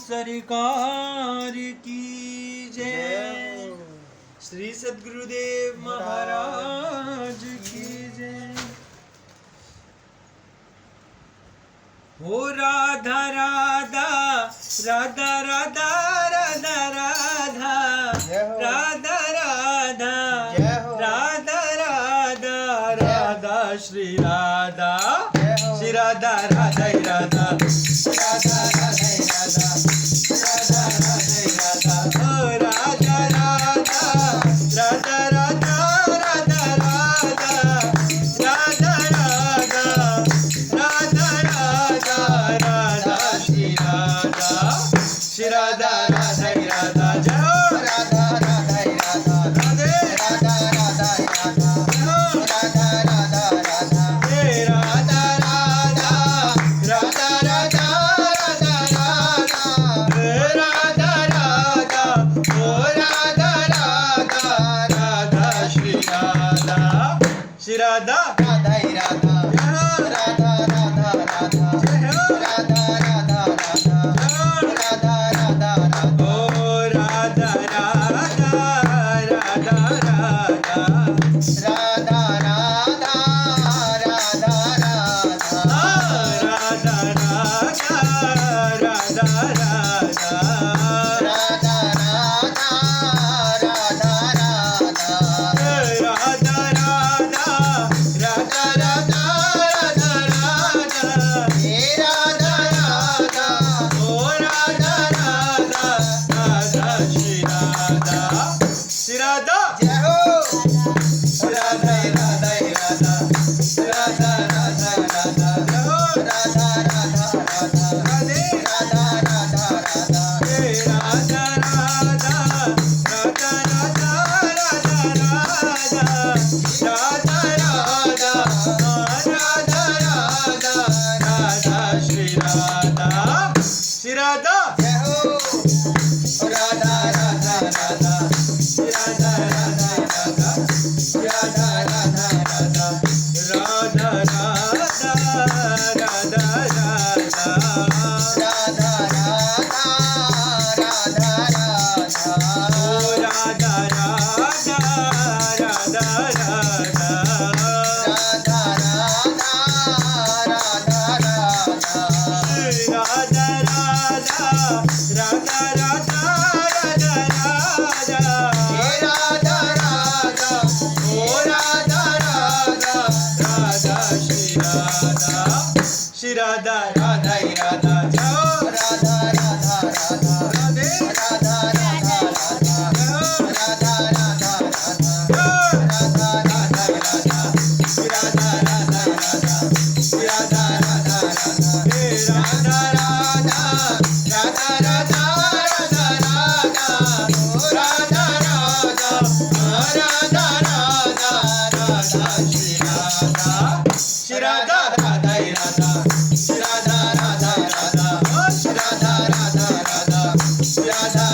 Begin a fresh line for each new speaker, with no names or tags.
सरकार की जय। श्री सद्गुरुदेव महाराज की जय। हो राधा राधा राधा राधा राधा राधा राधा राधा राधा राधा राधा श्री राधा श्री राधा राधा राधा राधा राधा राधा राधा राधा ओ राधा राधा राधा राधा राधा राधा राधा राधा राधा राधा राधा श्री राधा श्री राधा राधा राधा जय हो राधा राधा राधा राधे राधा राधा राधा जय हो राधा राधा राधा हे राधा राधा राधा राधा राधा राधा हे राधा राधा ओ राधा राधा राधा श्री राधा श्री राधा राधा राधा राधा राधा राधा जय हो राधा राधा राधा राधा राधा राधा ओ राधा राधा राधा राधा राधा राधा राधा राधा राधा राधा राधा जय हो राधा राधा राधा राधा राधा राधा जय हो राधा राधा राधा राधे राधा राधा राधा हे राधा राधा राधा राधा राधा राधा राधा राधा राधा राधा राधा श्री राधा श्री राधा जय हो राधा राधा राधा राधा राधा राधा राधा राधा राधा राधा राधा राधा राधा राधा राधा ओ राधा राधा राधा राधा राधा राधा राधा श्री राधा राधा राधा राधा राधा राधा हे राधा राधा ओ राधा राधा राधा श्री राधा श्री राधा राधा राधा जाओ राधा राधा राधा राधे राधा राधा राधा राधा राधा राधा राधा राधा राधा श्री राधा राधा राधा श्री राधा राधा राधा हे राधा राधा राधा राधा राधा राधा ओ राधा राधा राधा राधा राधा श्री राधा श्री राधा राधा राधा श्री राधा राधा राधा ओ श्री राधा राधा राधा श्री राधा